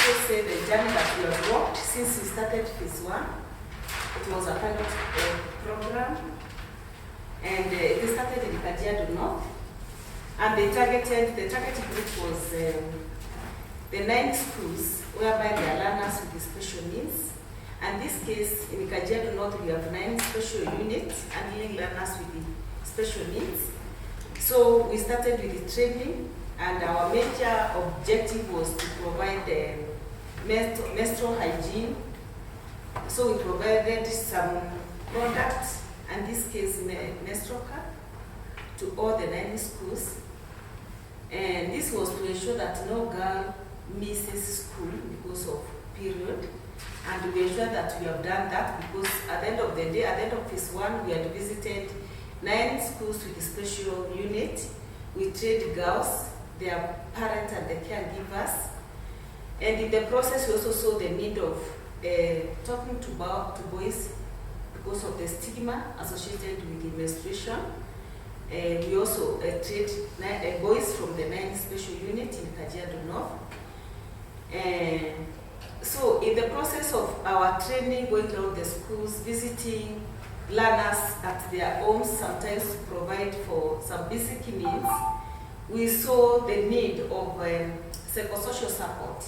also say the journey that we have walked since we started phase 1. It was a pilot program, and it started in Kajiado North, and the targeted group was the 9 schools whereby there are learners with special needs. And this case, in Kajiado North, we have 9 special units handling learners with special needs. So we started with the training, and our major objective was to provide menstrual hygiene. So we provided some products, and this case, menstrual cup, to all the 9 schools. And this was to ensure that no girl misses school because of period. And we ensure that we have done that because at the end of the day, at the end of phase 1, we had visited 9 schools with a special unit. We trained girls, their parents and the caregivers. And in the process, we also saw the need of talking to boys because of the stigma associated with the menstruation. We also trained boys from the 9 special unit in Kajiado North. So in the process of our training, going around the schools, visiting learners at their homes, sometimes to provide for some basic needs, we saw the need of psychosocial support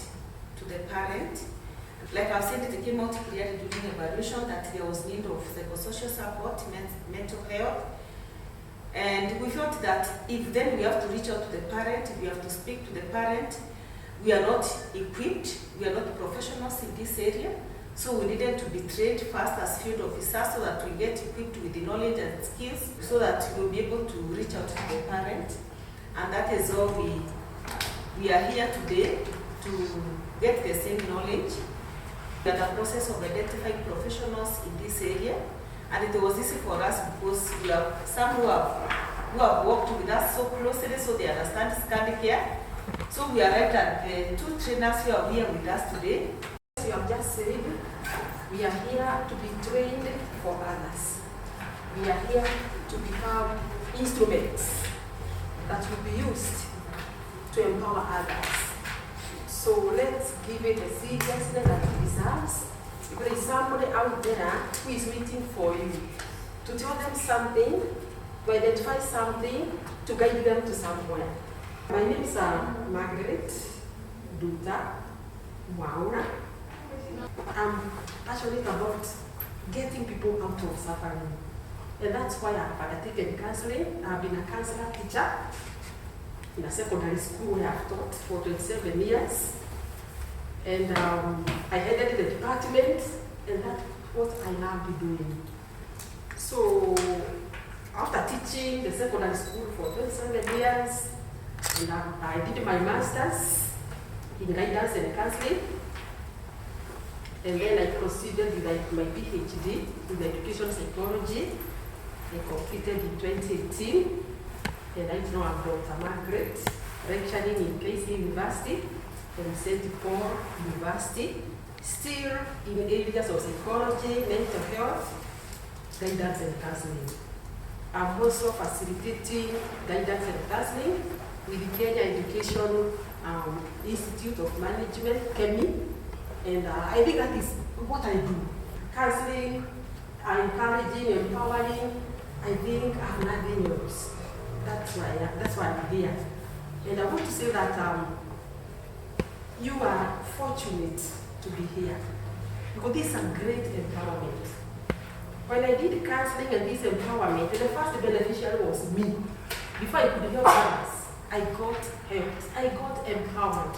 to the parent. Like I've said, it came out clearly during evaluation that there was need of psychosocial support, mental health. And we felt that if then we have to reach out to the parent, we have to speak to the parent, we are not equipped, we are not professionals in this area. So we needed to be trained first as field officers so that we get equipped with the knowledge and skills so that we'll be able to reach out to the parent. And that is all we are here today to get the same knowledge. We are in the process of identifying professionals in this area. And it was easy for us because we have some who have worked with us so closely, so they understand scan care. So we arrived at the 2 trainers who are here with us today. As you have just said, we are here to be trained for others. We are here to become instruments that will be used to empower others. So let's give it the seriousness that it deserves. If there is somebody out there who is waiting for you to tell them something, to identify something, to guide them to somewhere. My name is Margaret Duta Wauna. I'm passionate about getting people out of suffering. And that's why I've undertaken counseling. I've been a counselor teacher in a secondary school where I've taught for 27 years. And I headed the department, and that's what I love doing. So after teaching the secondary school for 27 years, and I did my master's in guidance and counseling. And then I proceeded with my PhD in education psychology. I completed in 2018. And right now I'm Dr. Margaret, lecturing in KC University and St. Paul University, still in areas of psychology, mental health, guidance and counseling. I'm also facilitating guidance and counseling with the Kenya Education Institute of Management, KEMI. And I think that is what I do. Counseling, encouraging, empowering. I think I'm nothing else. That's why I'm here. And I want to say that you are fortunate to be here because this is a great empowerment. When I did counseling and this empowerment, the first beneficiary was me. Before I could help others, I got helped. I got empowered.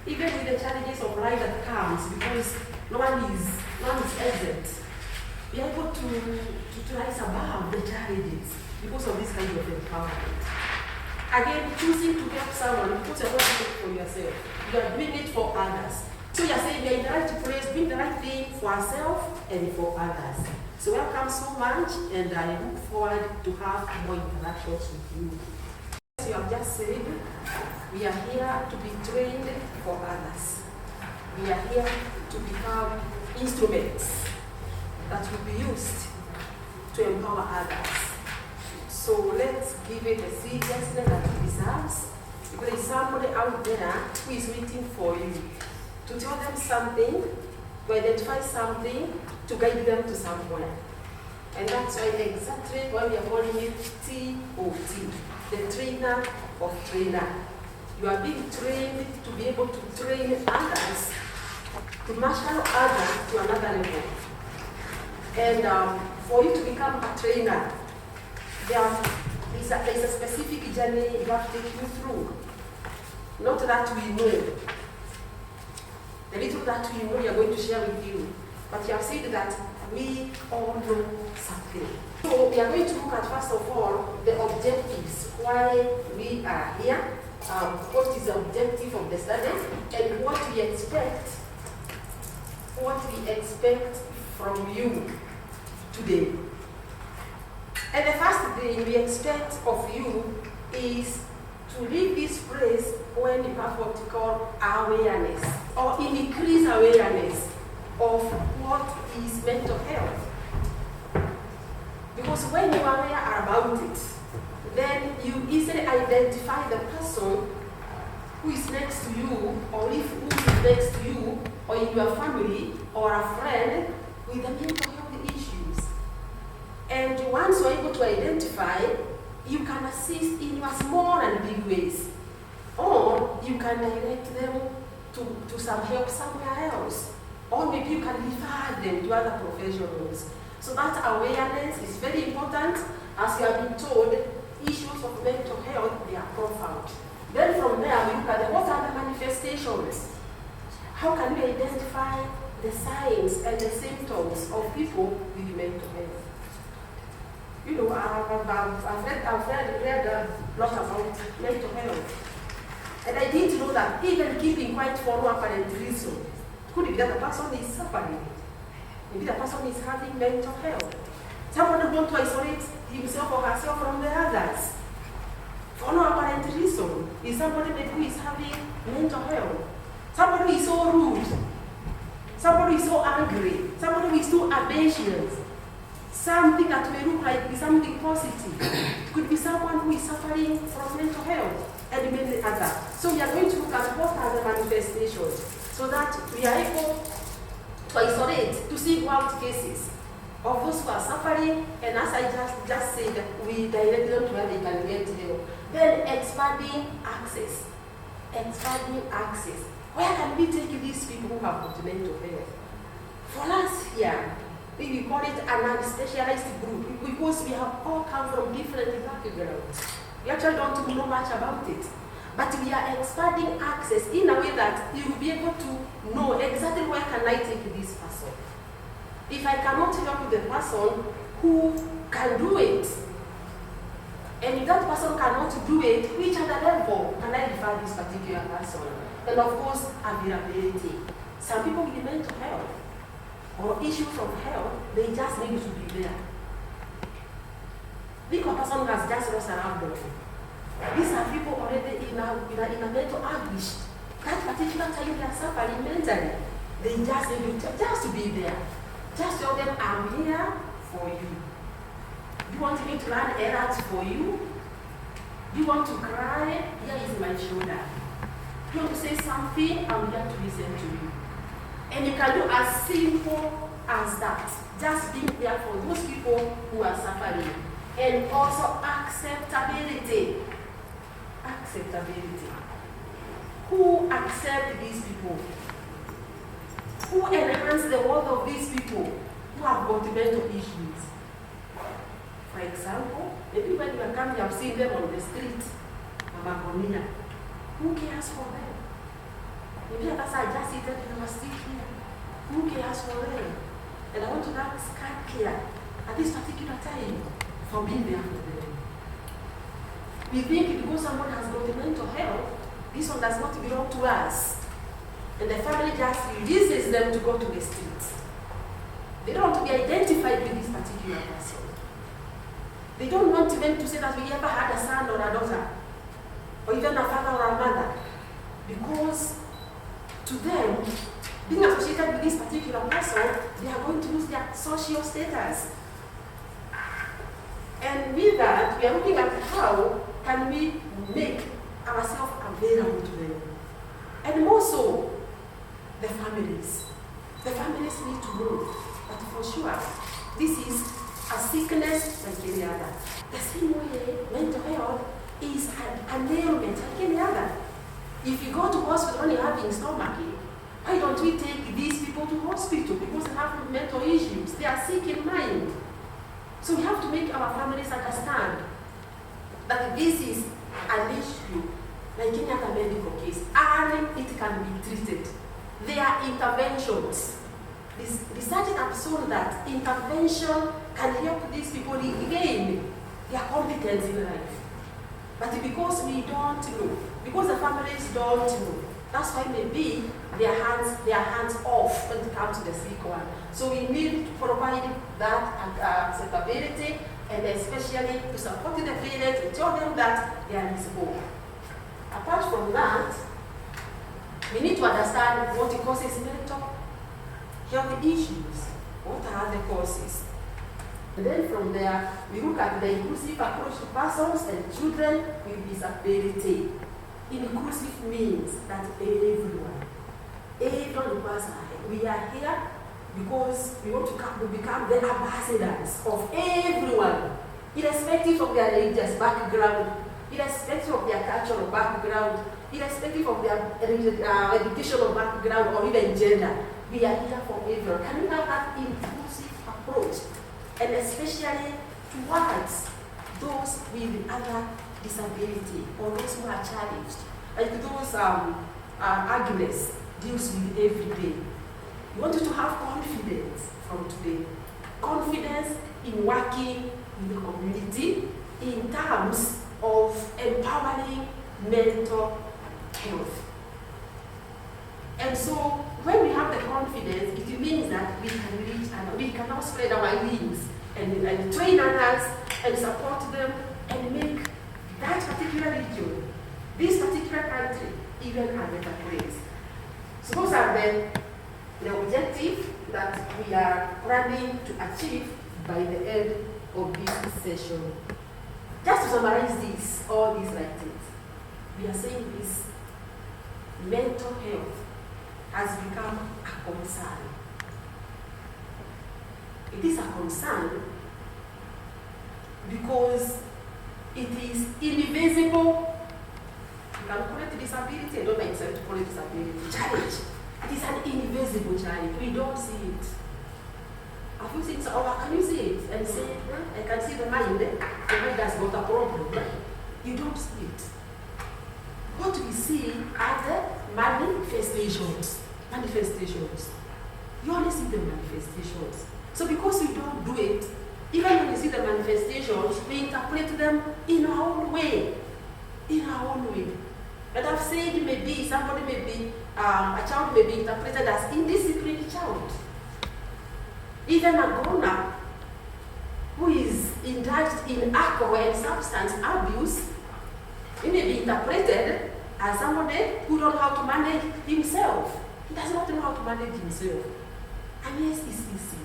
Even with the challenges of life that comes, because no one is exempt. We are able to rise above the challenges because of this kind of empowerment. Again, choosing to help someone because you're not doing it for yourself. You are doing it for others. So you're saying you're in the right place, doing the right thing for ourselves and for others. So welcome so much, and I look forward to have more interactions with you. As you have just said, we are here to be trained for others. We are here to become instruments that will be used to empower others. So let's give it the seriousness that it deserves. If there is somebody out there who is waiting for you to tell them something, to identify something, to guide them to somewhere. And that's why exactly why we are calling it TOT, the trainer of trainer. You are being trained to be able to train others, to marshal others to another level. And for you to become a trainer, there is a specific journey you have to take you through. Not that we know. The little that we know, we are going to share with you. But you have said that we all know something. So we are going to look at, first of all, the objectives, why we are here, what is the objective of the study, and what we expect from you today. And the first thing we expect of you is to leave this place when you have what we call awareness, or increase awareness of what is mental health. Because when you are aware about it, then you easily identify the person who is next to you, or if who is next to you, or in your family, or a friend with the mental health issues. And once you are able to identify, you can assist in your small and big ways. Or you can direct them to some help somewhere else. Or maybe you can refer them to other professionals. So that awareness is very important. As you have been told, issues of mental health, they are profound. Then from there, we look at what are the manifestations. How can we identify the signs and the symptoms of people with mental health? You know, I've read a lot about mental health. And I didn't know that even keeping quiet for no apparent reason could be that the person is suffering. Maybe the person is having mental health. Someone wants to isolate himself or herself from the others for no apparent reason. Is somebody maybe who is having mental health? Somebody who is so rude. Somebody who is so angry. Somebody who is so ambitious. Something that may look like something positive. It could be someone who is suffering from mental health and many others. So we are going to look at what are the manifestations so that we are able to isolate, to single out cases of those who are suffering, and as I just said, we direct them to where they can get help. Then expanding access. Expanding access. Where can we take these people who have got mental health? For us here, we call it an specialized group because we have all come from different backgrounds. We actually don't know much about it. But we are expanding access in a way that you will be able to know exactly where can I take this person. If I cannot help the person who can do it, and if that person cannot do it, which other level can I refer this particular person? And of course, availability. Some people with mental health or issues of health, they just need to be there. Think a person has just lost a loved one. These are people already in a mental anguish. That particular time they are suffering mentally. They just need to be there. Just tell them, I'm here for you. Do you want me to run errands for you? Do you want to cry? Here is my shoulder. Do you want to say something? I'm here to listen to you. And you can do as simple as that. Just being there for those people who are suffering. And also acceptability. Acceptability. Who accept these people? Who enhance the world of these people who have got mental issues? For example, maybe when you are coming, you have seen them on the street, Amagonia. Who cares for them? Maybe others are just seated in our seat here. Who cares for them? And I want to ask care at this particular time for being there for them. We think because someone has got mental health, this one does not belong to us. And the family just releases them to go to the streets. They don't want to be identified with this particular person. They don't want them to say that we ever had a son or a daughter, or even a father or a mother. Because to them, being associated with this particular person, they are going to lose their social status. And with that, we are looking at how can we make ourselves available to them. And more so, the families. The families need to know that for sure, this is a sickness like any other. The same way mental health is an ailment like any other. If you go to hospital when you're having stomachache, why don't we take these people to hospital? Because they have mental issues. They are sick in mind. So we have to make our families understand that this is an issue like any other medical case, and it can be treated. There are interventions. This research has shown that intervention can help these people regain their competence in life. But because we don't know, because the families don't know, that's why maybe their hands off when it comes to the sick one. So we need to provide that acceptability, and especially to support the parents and tell them that there is hope. Apart from that, we need to understand what causes mental health issues. What are the causes? And then from there, we look at the inclusive approach to persons and children with disability. Inclusive means that everyone person. We are here because we want to become the ambassadors of everyone, irrespective of their religious background, irrespective of their cultural background, irrespective of their educational background, or even gender. We are here for everyone. Can we have that inclusive approach? And especially towards those with other disability or those who are challenged. Like those Agnes deals with every day. We want you to have confidence from today. Confidence in working in the community in terms of empowering mental health. And so when we have the confidence, it means that we can reach and we can now spread our wings and train others and support them and make that particular region, this particular country, even a better place. So those are the objectives that we are planning to achieve by the end of this session. Just to summarize this, all these like this, we are saying this: mental health has become a concern. It is a concern because it is invisible. You can call it disability. I don't like to call it disability. Challenge. It is an invisible challenge. We don't see it. Have you seen it? Or can you see it and say, I can see the mind. The mind has got a problem. You don't see it. What we see are the manifestations. You only see the manifestations. So because we don't do it, even when we see the manifestations, we interpret them in our own way. And I've said maybe somebody may be, a child may be interpreted as indisciplined child. Even a grown-up who is indulged in alcohol and substance abuse, he may be interpreted as somebody who don't know how to manage himself. He does not know how to manage himself. And yes, he's sick.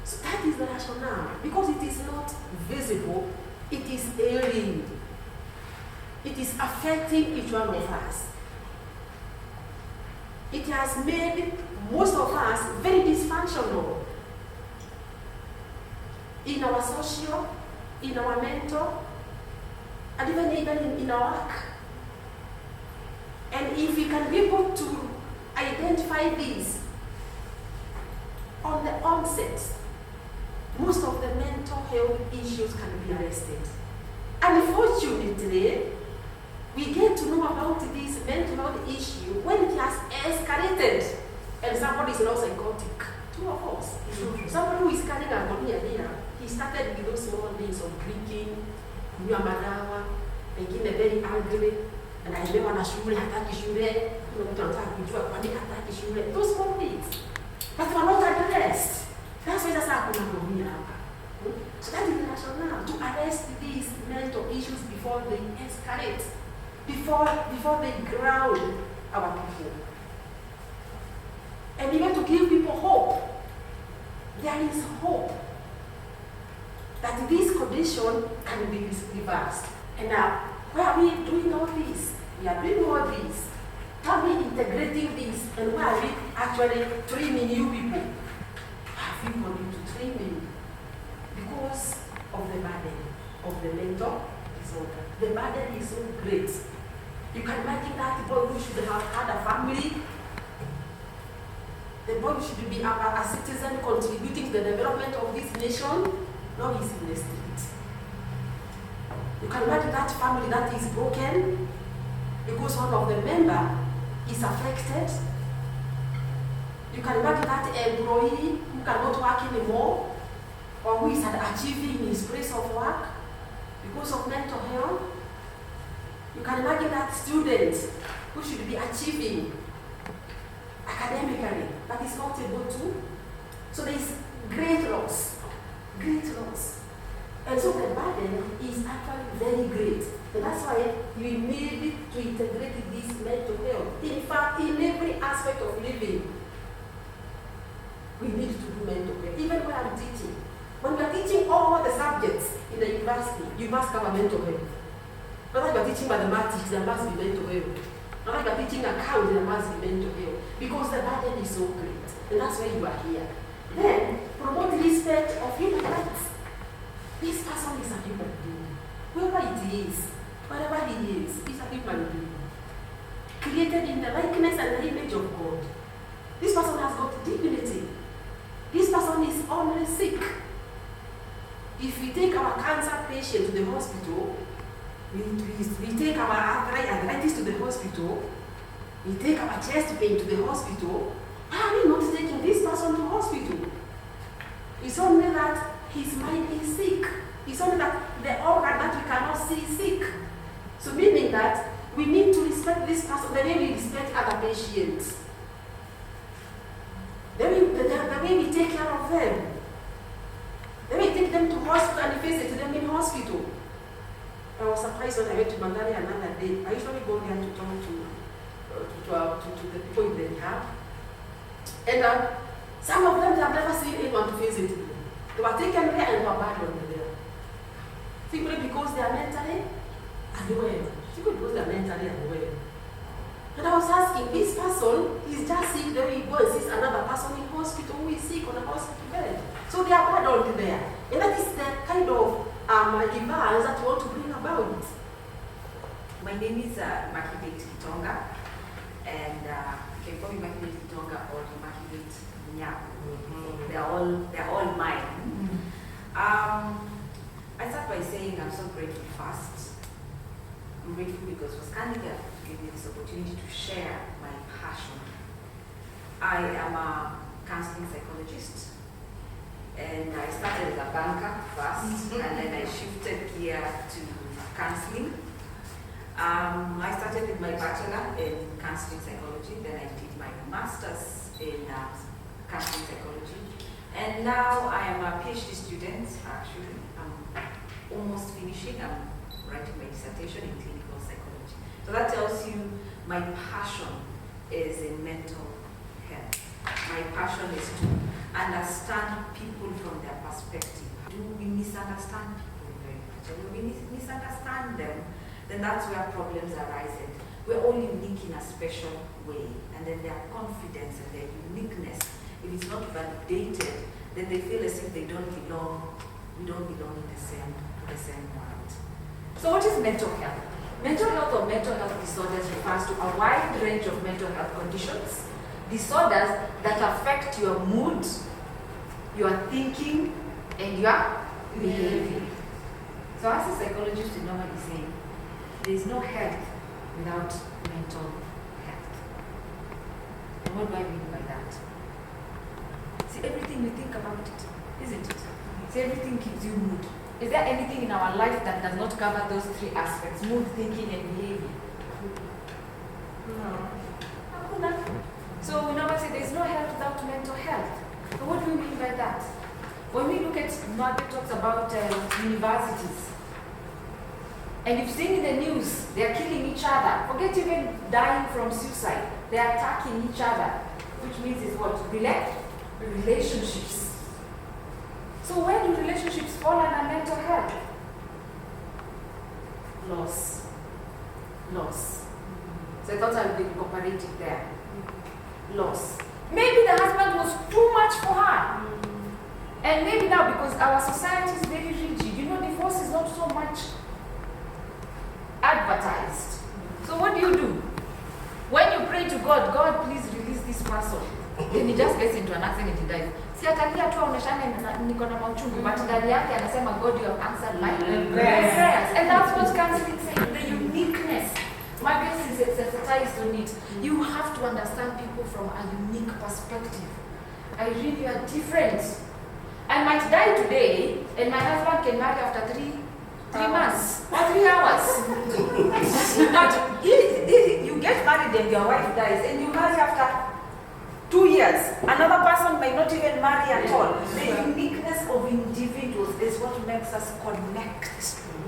So that is the rationale. Because it is not visible, it is ailing. It is affecting each one of us. It has made most of us very dysfunctional in our social, in our mental, and even in our work. And if we can be able to identify these on the onset, most of the mental health issues can be arrested. Unfortunately, we get to know about this mental health issue when it has escalated and somebody is now psychotic. Two of us. Somebody who is carrying ammonia here, he started with those small things of drinking, kunywa madawa, pengine very angry, and anaelewa na shule, hataki shule, kuna mtu anataka kujua kwa nini hataki shule. Those small things. But they are not addressed. That's why sasa kuna ammonia hapa. So that is the rationale, to arrest these mental issues before they escalate, before they ground our people. And even to give people hope. There is hope that this condition can be reversed. And now, why are we doing all this? We are doing all this. How we integrating this? And why are we actually training you people? Have you gone into training? Because of the burden of the mental disorder. The burden is so great. You can imagine that boy who should have had a family, the boy should be a citizen contributing to the development of this nation. Now he's in the street. You can imagine that family that is broken because one of the member is affected. You can imagine that employee who cannot work anymore or who is achieving his place of work because of mental health. You can imagine that student who should be achieving academically but is not able to. So there is great loss. Great loss. And so the burden is actually very great. And that's why you need to integrate this mental health. In fact, in every aspect of living, we need to do mental health. Even when I'm teaching. When we are teaching all the subjects in the university, you must cover mental health. Whether you are teaching mathematics, there must be mental health. Whether you are teaching accounting, there must be mental health. Because the burden is so great. And that's why you are here. Then, promote respect of human rights. This person is a human being. Whoever it is, whatever he is a human being. Created in the likeness and the image of God. This person has got dignity. This person is only sick. If we take our cancer patient to the hospital, we take our arthritis to the hospital, we take our chest pain to the hospital, why are we not taking this person to hospital? It's only that his mind is sick. It's only that the organ that we cannot see is sick. So meaning that we need to respect this person the way we respect other patients. The way we take care of them. The way we take them to hospital and visit them in hospital. I was surprised when I went to Mandalay another day. I usually go there to talk to the people in the rehab. And some of them, they have never seen anyone to visit them. They were taken there and were abandoned there. Simply because they are mentally unwell. Simply because they are mentally unwell. And I was asking, this person is just sick, then we go and see another person in hospital who is sick on a hospital bed. So they are abandoned there. And that is the kind of device that we want to bring about. My name is Makibet Kitonga, and you can call me Makibet Kitonga or Makibet Nyaku. They're all mine. I start by saying I'm so grateful first. I'm grateful because for Scandinavia to give me this opportunity to share my passion. I am a counseling psychologist. And I started as a banker first, and then I shifted gear to counseling. I started with my bachelor in counseling psychology, then I did my master's in counseling psychology. And now I am a PhD student, actually. I'm almost finishing. I'm writing my dissertation in clinical psychology. So that tells you my passion is in mental health. My passion is to understand people from their perspective. Do we misunderstand people very much? And when we misunderstand them, then that's where problems arise. We're all unique in a special way. And then their confidence and their uniqueness, if it's not validated, then they feel as if they don't belong. We don't belong in the same world. So what is mental health? Mental health or mental health disorders refers to a wide range of mental health conditions, disorders that affect your mood, your thinking, and your behavior. So as a psychologist, we normally say, there is no health without mental health. And what do I mean by that? See, everything we think about it, isn't it? See, everything gives you mood. Is there anything in our life that does not cover those three aspects, mood, thinking, and behavior? No. So we normally say there is no health without mental health. But what do we mean by that? When we look at, Margaret talks about universities, and you've seen in the news, they are killing each other. Forget even dying from suicide. They are attacking each other, which means is what? Relationships. So where do relationships fall under mental health? Loss. So So I thought I would incorporate it there. Loss. Maybe the husband was too much for her. And maybe now, because our society is very rigid, divorce is not so much advertised. So what do? When you pray to God, God, please release this person. Then he just gets into an accident and he dies. Si atalia tu aoneshane niko na mauchungu, but ndani yake anasema God, you have answered my prayers. And that's what counseling says, the uniqueness. Margaret is sensitized on it. You have to understand people from a unique perspective. I really are different. I might die today, and my husband can marry after 3 months or 3 hours. But if you get married and your wife dies, and you marry after 2 years, another person may not even marry at all. The uniqueness of individuals is what makes us connect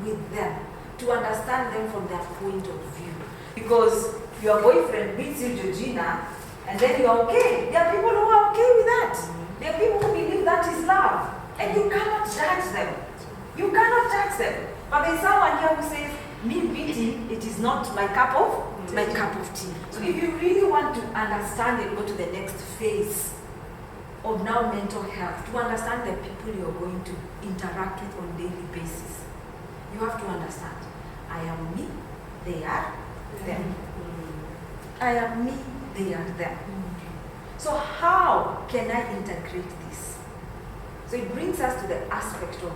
with them, to understand them from their point of view. Because your boyfriend beats you, Georgina, and then you're okay. There are people who are okay with that. There are people who believe that is love. And you cannot judge them. You cannot judge them. But there's someone here who says, me beating, it is not my cup of tea. So if you really want to understand and go to the next phase of now mental health, to understand the people you're going to interact with on a daily basis, you have to understand, I am me, they are them. I am me, they are them. So how can I integrate this? So it brings us to the aspect of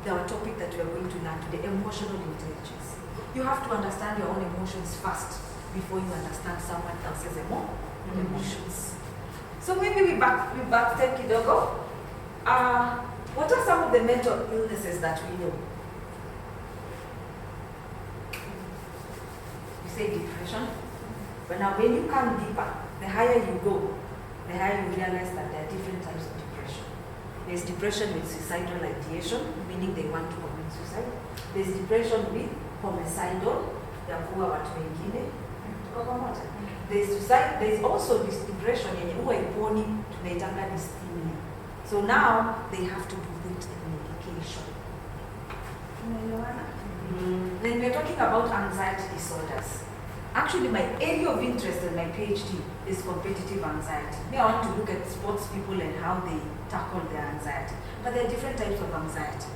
our topic that we are going to learn today, emotional intelligence. You have to understand your own emotions first before you understand someone else's emotions. So maybe we backstep kidogo. What are some of the mental illnesses that we know? You say depression. But now when you come deeper, the higher you go, the higher you realize that there are different types of depression. There's depression with suicidal ideation, meaning they want to commit suicide. There's depression with homicidal, ya kuua watu wengine. There's also this depression yenye huwa iponi tunaitanga dysthymia. So now they have to be put in medication. Then we're talking about anxiety disorders. Actually, my area of interest in my PhD is competitive anxiety. I want to look at sports people and how they tackle their anxiety. But there are different types of anxiety.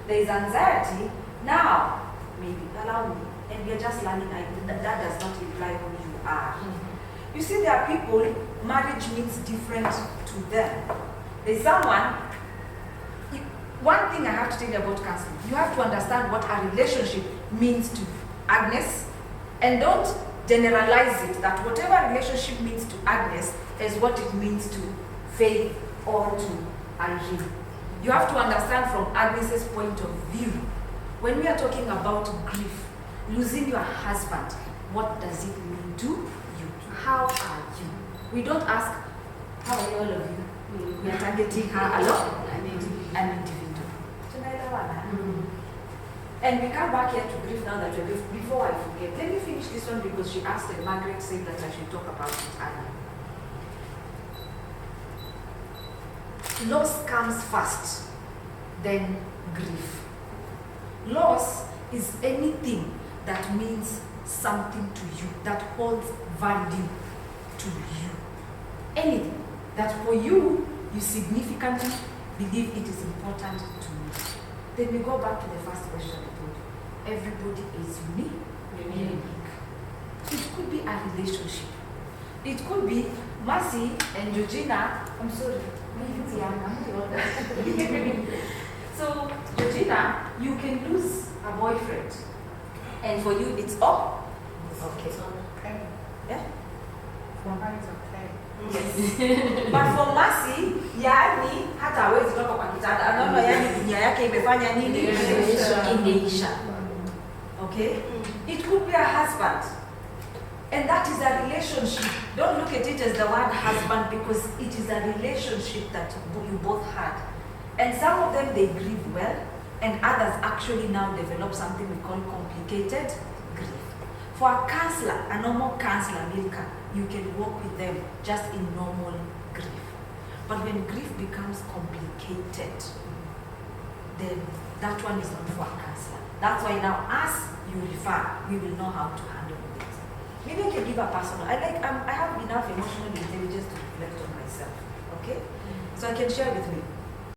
There is anxiety, now, maybe, allow me, and we are just learning, that does not imply who you are. You see, there are people, marriage means different to them. There's someone, one thing I have to tell you about counseling, you have to understand what a relationship means to Agnes, and don't generalize it, that whatever relationship means to Agnes is what it means to Faith or to Irene. You have to understand from Agnes's point of view. When we are talking about grief, losing your husband, what does it mean to you? How are you? We don't ask, how are you, all of you? We are targeting her alone, an individual. And we come back here to grief now that we're grief. Before I forget, let me finish this one because she asked and Margaret said that I should talk about it earlier. Loss comes first, then grief. Loss is anything that means something to you, that holds value to you. Anything that for you, you significantly believe it is important to you. Then we go back to the first question I told you. Everybody is unique. So it could be a relationship. It could be Mercy and Georgina. I'm sorry, maybe I'm the older. So Georgina, you can lose a boyfriend, and for you it's all okay. It's okay. Yeah. For her it's okay. Yes. But for Mercy, yani hata hawezi toka kwa kitanda. Anaona yani dunia yake imefanya nini? Imeisha. Okay? It could be a husband. And that is a relationship. Don't look at it as the word husband because it is a relationship that you both had. And some of them, they grieve well, and others actually now develop something we call complicated grief. For a counselor, a normal counselor, Milka, you can work with them just in normal grief. But when grief becomes complicated, then that one is not for a counselor. That's why now, as you refer, we will know how to handle it. Maybe I a giver person. I have enough emotional intelligence to reflect on myself. Okay? So I can share with me.